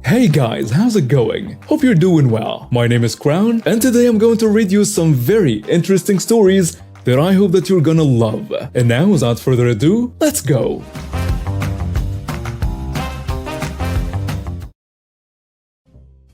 Hey guys, how's it going? Hope you're doing well. My name is Crown, and today I'm going to read you some very interesting stories that I hope that you're gonna love. And now, without further ado, let's go!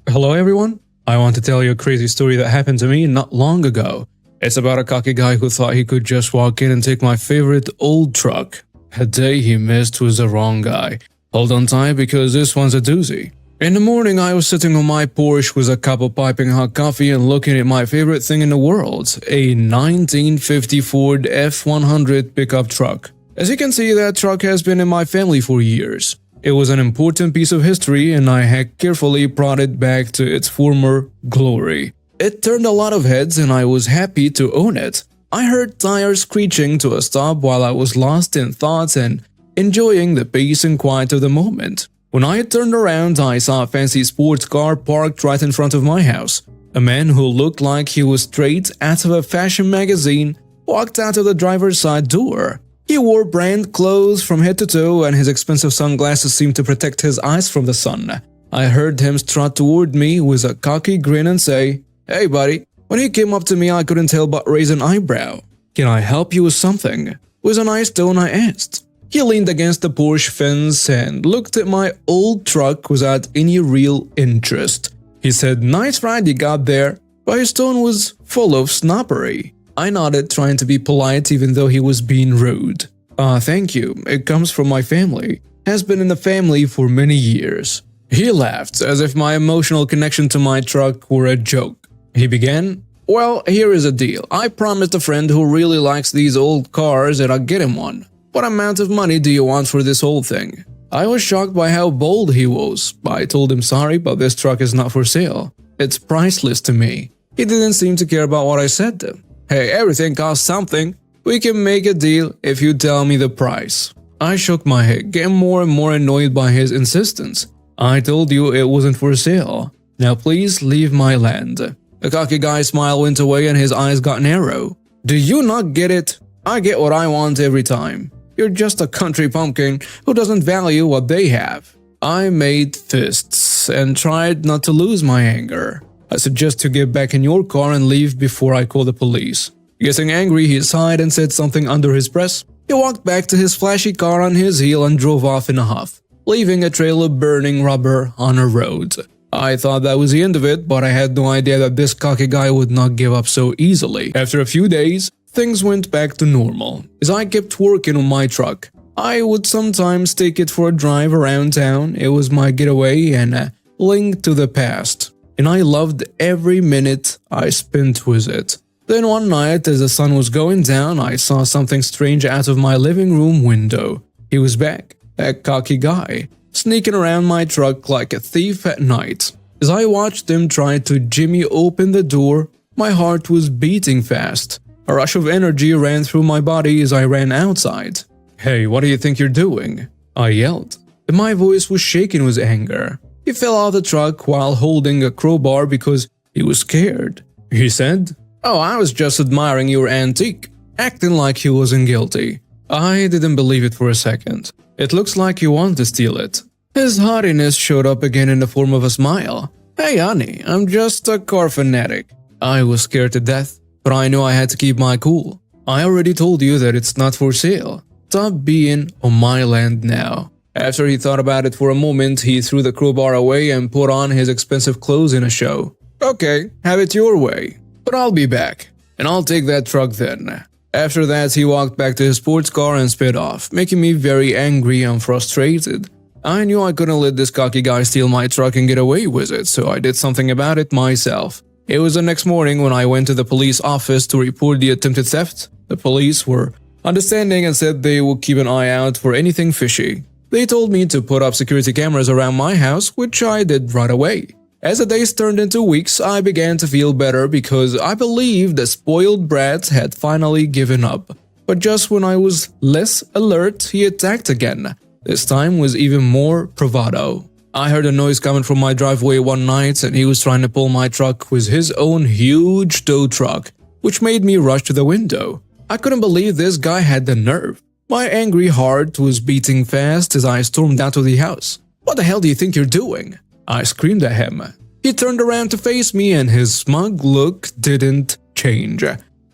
Hello everyone, I want to tell you a crazy story that happened to me not long ago. It's about a cocky guy who thought he could just walk in and take my favorite old truck. A day he missed was the wrong guy. Hold on tight because this one's a doozy. In the morning, I was sitting on my porch with a cup of piping hot coffee and looking at my favorite thing in the world, a 1950 Ford F100 pickup truck. As you can see, that truck has been in my family for years. It was an important piece of history and I had carefully brought it back to its former glory. It turned a lot of heads and I was happy to own it. I heard tires screeching to a stop while I was lost in thoughts and enjoying the peace and quiet of the moment. When I turned around, I saw a fancy sports car parked right in front of my house. A man who looked like he was straight out of a fashion magazine walked out of the driver's side door. He wore brand clothes from head to toe and his expensive sunglasses seemed to protect his eyes from the sun. I heard him strut toward me with a cocky grin and say, "Hey buddy." When he came up to me, I couldn't help but raise an eyebrow. "Can I help you with something?" With a nice tone, I asked. He leaned against the porch fence and looked at my old truck without any real interest. He said, "Nice ride you got there," but his tone was full of snobbery. I nodded, trying to be polite even though he was being rude. Thank you. It comes from my family. Has been in the family for many years." He laughed, as if my emotional connection to my truck were a joke. He began, "Well, here is a deal. I promised a friend who really likes these old cars that I'd get him one. What amount of money do you want for this whole thing?" I was shocked by how bold he was. I told him sorry, but this truck is not for sale. It's priceless to me. He didn't seem to care about what I said to him. "Hey, everything costs something. We can make a deal if you tell me the price." I shook my head, getting more and more annoyed by his insistence. "I told you it wasn't for sale. Now please leave my land." The cocky guy's smile went away and his eyes got narrow. "Do you not get it? I get what I want every time. You're just a country pumpkin who doesn't value what they have." I made fists and tried not to lose my anger. "I suggest you get back in your car and leave before I call the police." Getting angry, he sighed and said something under his breath. He walked back to his flashy car on his heel and drove off in a huff, leaving a trail of burning rubber on a road. I thought that was the end of it, but I had no idea that this cocky guy would not give up so easily. After a few days, things went back to normal. As I kept working on my truck, I would sometimes take it for a drive around town. It was my getaway and a link to the past, and I loved every minute I spent with it. Then one night, as the sun was going down, I saw something strange out of my living room window. He was back, that cocky guy, sneaking around my truck like a thief at night. As I watched him try to jimmy open the door, my heart was beating fast. A rush of energy ran through my body as I ran outside. "Hey, what do you think you're doing?" I yelled, and my voice was shaking with anger. He fell out of the truck while holding a crowbar because he was scared. He said, "Oh, I was just admiring your antique," acting like he wasn't guilty. I didn't believe it for a second. "It looks like you want to steal it." His haughtiness showed up again in the form of a smile. "Hey honey, I'm just a car fanatic." I was scared to death, but I knew I had to keep my cool. "I already told you that it's not for sale. Stop being on my land now." After he thought about it for a moment, he threw the crowbar away and put on his expensive clothes in a show. "Okay, have it your way. But I'll be back, and I'll take that truck then." After that, he walked back to his sports car and sped off, making me very angry and frustrated. I knew I couldn't let this cocky guy steal my truck and get away with it, so I did something about it myself. It was the next morning when I went to the police office to report the attempted theft. The police were understanding and said they would keep an eye out for anything fishy. They told me to put up security cameras around my house, which I did right away. As the days turned into weeks, I began to feel better because I believed the spoiled brat had finally given up. But just when I was less alert, he attacked again, this time with even more bravado. I heard a noise coming from my driveway one night and he was trying to pull my truck with his own huge tow truck, which made me rush to the window. I couldn't believe this guy had the nerve. My angry heart was beating fast as I stormed out of the house. "What the hell do you think you're doing?" I screamed at him. He turned around to face me and his smug look didn't change.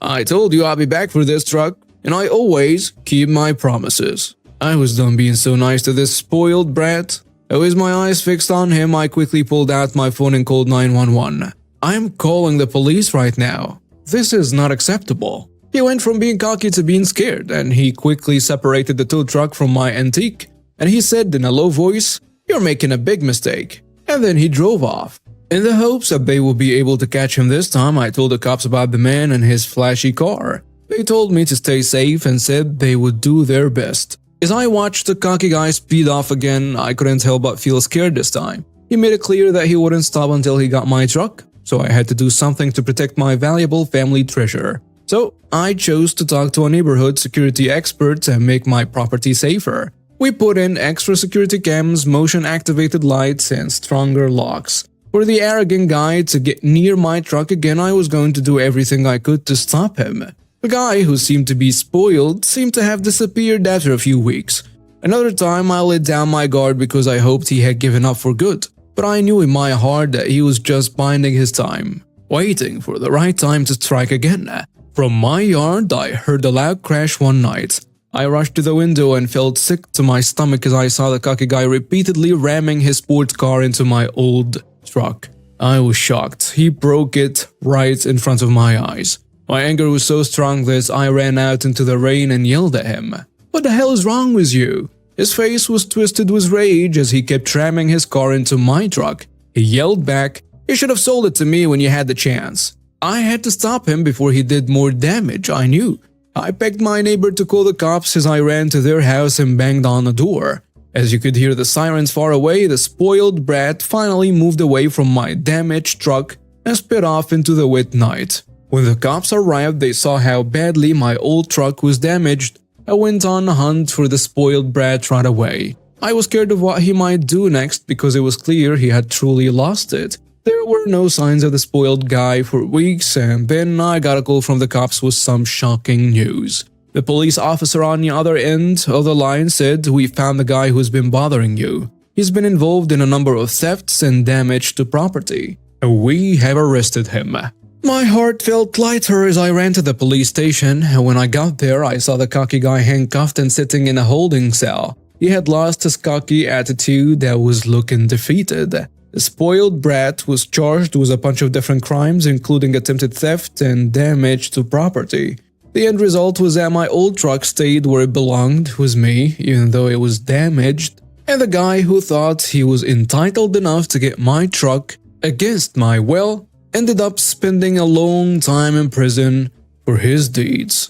I told you I'd be back for this truck, and I always keep my promises. I was done being so nice to this spoiled brat. With my eyes fixed on him, I quickly pulled out my phone and called 911. I'm calling the police right now. This is not acceptable. He went from being cocky to being scared, and he quickly separated the tow truck from my antique, and he said in a low voice, "You're making a big mistake." And then he drove off. In the hopes that they would be able to catch him this time, I told the cops about the man and his flashy car. They told me to stay safe and said they would do their best. As I watched the cocky guy speed off again, I couldn't help but feel scared this time. He made it clear that he wouldn't stop until he got my truck, so I had to do something to protect my valuable family treasure. So I chose to talk to a neighborhood security expert and make my property safer. We put in extra security cams, motion-activated lights, and stronger locks. For the arrogant guy to get near my truck again, I was going to do everything I could to stop him. The guy, who seemed to be spoiled, seemed to have disappeared after a few weeks. Another time, I let down my guard because I hoped he had given up for good, but I knew in my heart that he was just biding his time, waiting for the right time to strike again. From my yard, I heard a loud crash one night. I rushed to the window and felt sick to my stomach as I saw the cocky guy repeatedly ramming his sports car into my old truck. I was shocked. He broke it right in front of my eyes. My anger was so strong that I ran out into the rain and yelled at him. "What the hell is wrong with you?" His face was twisted with rage as he kept ramming his car into my truck. He yelled back, "You should have sold it to me when you had the chance." I had to stop him before he did more damage, I knew. I begged my neighbor to call the cops as I ran to their house and banged on the door. As you could hear the sirens far away, the spoiled brat finally moved away from my damaged truck and sped off into the wet night. When the cops arrived, they saw how badly my old truck was damaged. I went on a hunt for the spoiled brat right away. I was scared of what he might do next because it was clear he had truly lost it. There were no signs of the spoiled guy for weeks, and then I got a call from the cops with some shocking news. The police officer on the other end of the line said, "We found the guy who's been bothering you. He's been involved in a number of thefts and damage to property. We have arrested him." My heart felt lighter as I ran to the police station, and when I got there, I saw the cocky guy handcuffed and sitting in a holding cell. He had lost his cocky attitude and was looking defeated. The spoiled brat was charged with a bunch of different crimes, including attempted theft and damage to property. The end result was that my old truck stayed where it belonged with me, even though it was damaged, and the guy who thought he was entitled enough to get my truck against my will ended up spending a long time in prison for his deeds.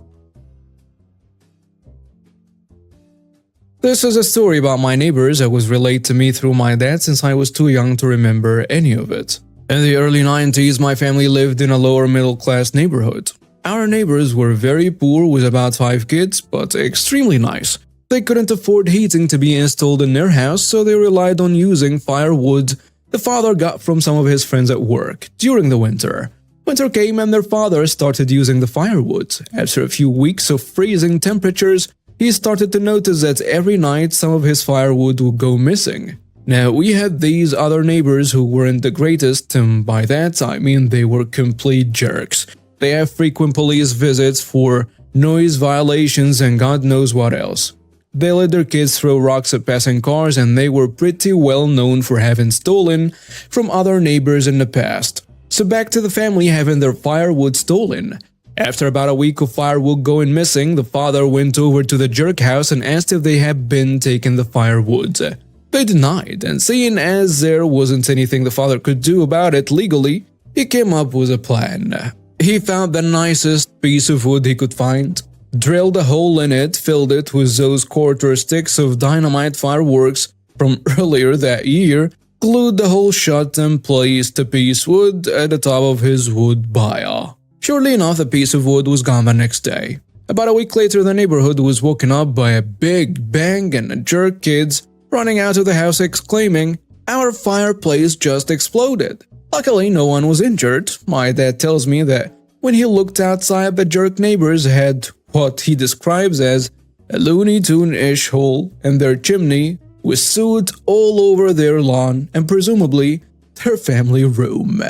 This is a story about my neighbors that was relayed to me through my dad since I was too young to remember any of it. In the early 90s, my family lived in a lower middle class neighborhood. Our neighbors were very poor with about 5 kids, but extremely nice. They couldn't afford heating to be installed in their house, so they relied on using firewood the father got from some of his friends at work during the winter. Winter came and their father started using the firewood. After a few weeks of freezing temperatures, he started to notice that every night some of his firewood would go missing. Now, we had these other neighbors who weren't the greatest, and by that I mean they were complete jerks. They have frequent police visits for noise violations and God knows what else. They let their kids throw rocks at passing cars, and they were pretty well known for having stolen from other neighbors in the past. So back to the family having their firewood stolen. After about a week of firewood going missing, the father went over to the jerk house and asked if they had been taking the firewood. They denied, and seeing as there wasn't anything the father could do about it legally, he came up with a plan. He found the nicest piece of wood he could find, drilled a hole in it, filled it with those quarter sticks of dynamite fireworks from earlier that year, glued the hole shut, and placed a piece of wood at the top of his wood pile. Surely enough, the piece of wood was gone the next day. About a week later, the neighborhood was woken up by a big bang and a jerk kids running out of the house exclaiming, "Our fireplace just exploded." Luckily, no one was injured. My dad tells me that when he looked outside, the jerk neighbors had what he describes as a Looney Tune-ish hole in their chimney with soot all over their lawn and presumably their family room.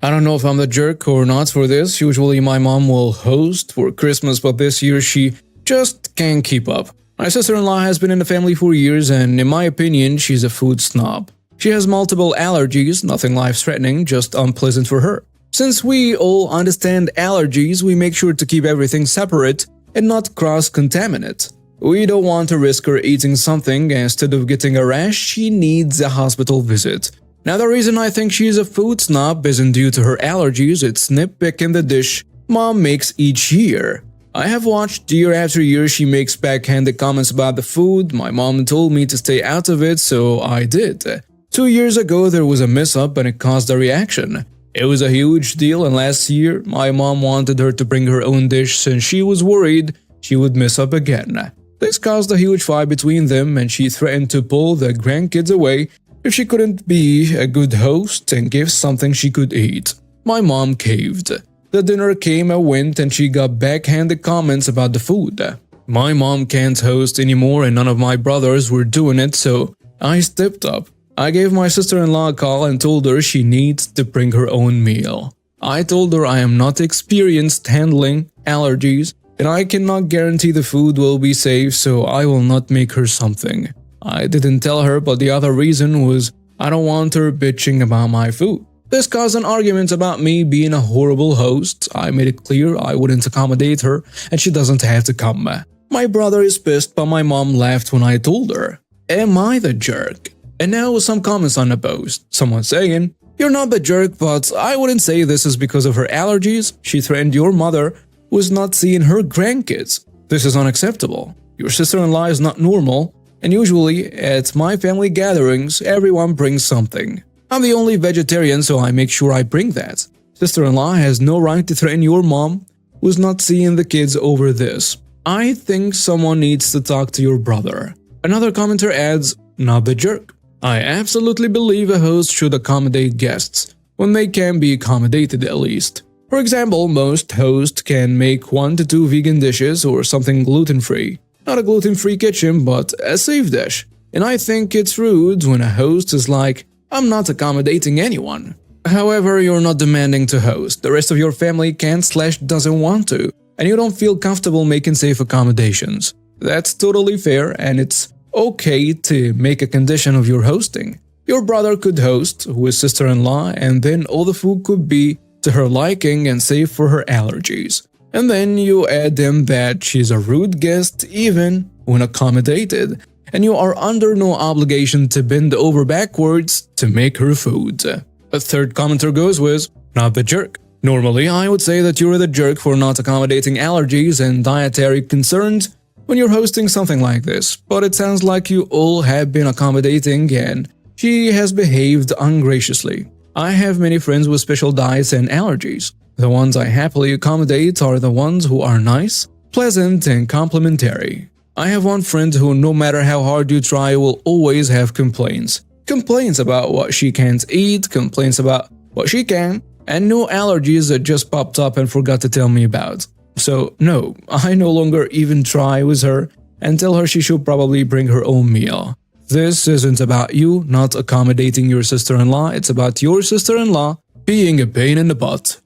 I don't know if I'm the jerk or not for this. Usually my mom will host for Christmas, but this year she just can't keep up. My sister-in-law has been in the family for years, and in my opinion, she's a food snob. She has multiple allergies, nothing life-threatening, just unpleasant for her. Since we all understand allergies, we make sure to keep everything separate and not cross-contaminate. We don't want to risk her eating something, and instead of getting a rash, she needs a hospital visit. Now, the reason I think she's a food snob isn't due to her allergies, it's nitpicking the dish mom makes each year. I have watched year after year she makes backhanded comments about the food. My mom told me to stay out of it, so I did. 2 years ago there was a mess-up and it caused a reaction. It was a huge deal, and last year my mom wanted her to bring her own dish since she was worried she would mess up again. This caused a huge fight between them, and she threatened to pull the grandkids away if she couldn't be a good host and give something she could eat. My mom caved. The dinner came and went, and she got backhanded comments about the food. My mom can't host anymore, and none of my brothers were doing it, so I stepped up. I gave my sister-in-law a call and told her she needs to bring her own meal. I told her I am not experienced handling allergies, and I cannot guarantee the food will be safe, so I will not make her something. I didn't tell her, but the other reason was I don't want her bitching about my food. This caused an argument about me being a horrible host. I made it clear I wouldn't accommodate her, and she doesn't have to come. My brother is pissed, but my mom laughed when I told her. Am I the jerk? And now some comments on the post. Someone saying, "You're not the jerk, but I wouldn't say this is because of her allergies. She threatened your mother, who is not seeing her grandkids. This is unacceptable. Your sister-in-law is not normal, and usually at my family gatherings, everyone brings something. I'm the only vegetarian, so I make sure I bring that. Sister-in-law has no right to threaten your mom, who's not seeing the kids over this. I think someone needs to talk to your brother." Another commenter adds, "Not the jerk. I absolutely believe a host should accommodate guests, when they can be accommodated at least. For example, most hosts can make 1 to 2 vegan dishes or something gluten-free. Not a gluten-free kitchen, but a safe dish. And I think it's rude when a host is like, I'm not accommodating anyone. However, you're not demanding to host. The rest of your family can't/doesn't want to, and you don't feel comfortable making safe accommodations. That's totally fair, and it's okay to make a condition of your hosting. Your brother could host with sister-in-law, and then all the food could be to her liking and safe for her allergies. And then you add in that she's a rude guest even when accommodated, and you are under no obligation to bend over backwards to make her food." A third commenter goes with, "Not the jerk. Normally, I would say that you're the jerk for not accommodating allergies and dietary concerns when you're hosting something like this, but it sounds like you all have been accommodating and she has behaved ungraciously. I have many friends with special diets and allergies. The ones I happily accommodate are the ones who are nice, pleasant, and complimentary. I have one friend who, no matter how hard you try, will always have complaints. Complaints about what she can't eat, complaints about what she can, and new allergies that just popped up and forgot to tell me about. So no, I no longer even try with her and tell her she should probably bring her own meal. This isn't about you not accommodating your sister-in-law, it's about your sister-in-law being a pain in the butt."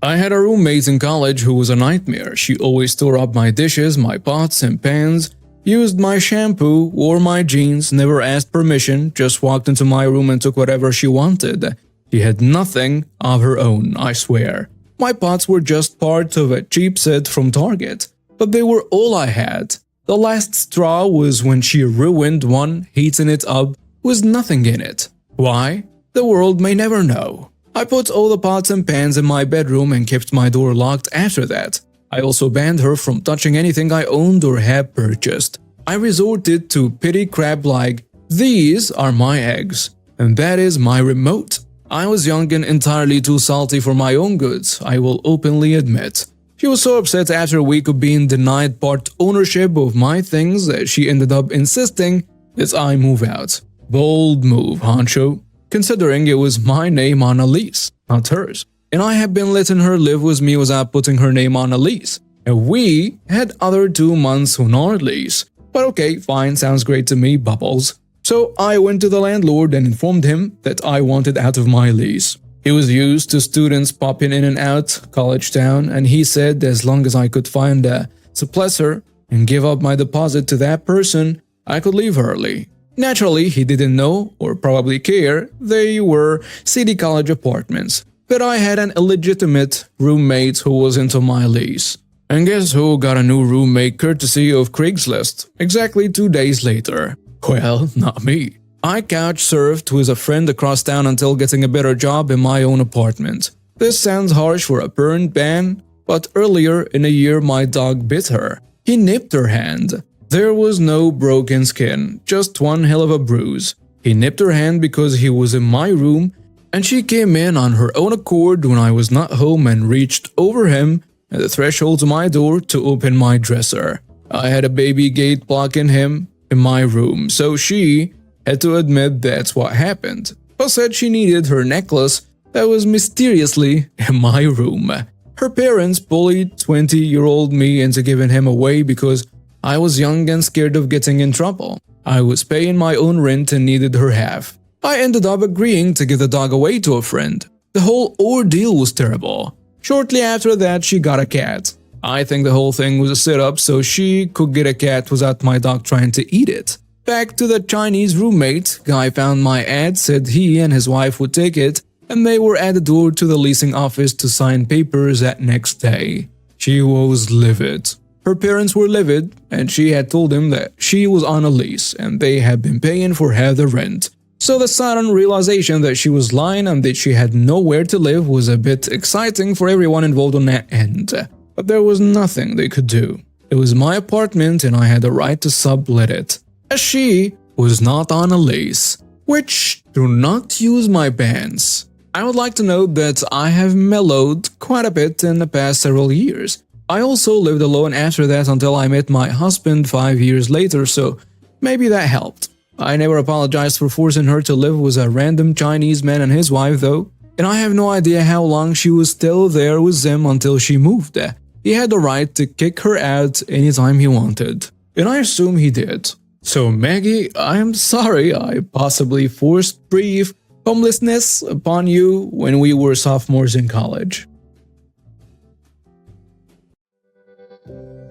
I had a roommate in college who was a nightmare. She always tore up my dishes, my pots and pans, used my shampoo, wore my jeans, never asked permission, just walked into my room and took whatever she wanted. She had nothing of her own, I swear. My pots were just part of a cheap set from Target, but they were all I had. The last straw was when she ruined one, heating it up with nothing in it. Why? The world may never know. I put all the pots and pans in my bedroom and kept my door locked after that. I also banned her from touching anything I owned or had purchased. I resorted to petty crap like, "These are my eggs, and that is my remote." I was young and entirely too salty for my own goods, I will openly admit. She was so upset after a week of being denied part ownership of my things that she ended up insisting that I move out. Bold move, honcho, considering it was my name on a lease, not hers. and I had been letting her live with me without putting her name on a lease. And we had other 2 months on our lease. But okay, fine, sounds great to me, Bubbles. So I went to the landlord and informed him that I wanted out of my lease. He was used to students popping in and out college town, and he said as long as I could find a successor and give up my deposit to that person, I could leave early. Naturally, he didn't know, or probably care, they were city college apartments, but I had an illegitimate roommate who was into my lease. And guess who got a new roommate courtesy of Craigslist exactly 2 days later? Well, not me. I couch surfed with a friend across town until getting a better job in my own apartment. This sounds harsh for a parent ban, but earlier in the year my dog bit her. He nipped her hand. There was no broken skin, just one hell of a bruise. He nipped her hand because he was in my room, and she came in on her own accord when I was not home and reached over him at the threshold to my door to open my dresser. I had a baby gate blocking him in my room, so she had to admit that's what happened, but said she needed her necklace that was mysteriously in my room. Her parents bullied 20-year-old me into giving him away because I was young and scared of getting in trouble. I was paying my own rent and needed her half. I ended up agreeing to give the dog away to a friend. The whole ordeal was terrible. Shortly after that, she got a cat. I think the whole thing was a setup so she could get a cat without my dog trying to eat it. Back to the Chinese roommate, guy found my ad, said he and his wife would take it, and they were at the door to the leasing office to sign papers that next day. She was livid. Her parents were livid, and she had told him that she was on a lease and they had been paying for half the rent. So the sudden realization that she was lying and that she had nowhere to live was a bit exciting for everyone involved on that end. But there was nothing they could do. It was my apartment and I had the right to sublet it, as she was not on a lease. Which, do not use my bans. I would like to note that I have mellowed quite a bit in the past several years. I also lived alone after that until I met my husband 5 years later, so maybe that helped. I never apologized for forcing her to live with a random Chinese man and his wife though, and I have no idea how long she was still there with them until she moved. He had the right to kick her out anytime he wanted, and I assume he did. So Maggie, I'm sorry I possibly forced brief homelessness upon you when we were sophomores in college.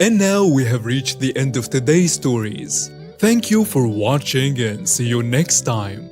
And now we have reached the end of today's stories. Thank you for watching and see you next time.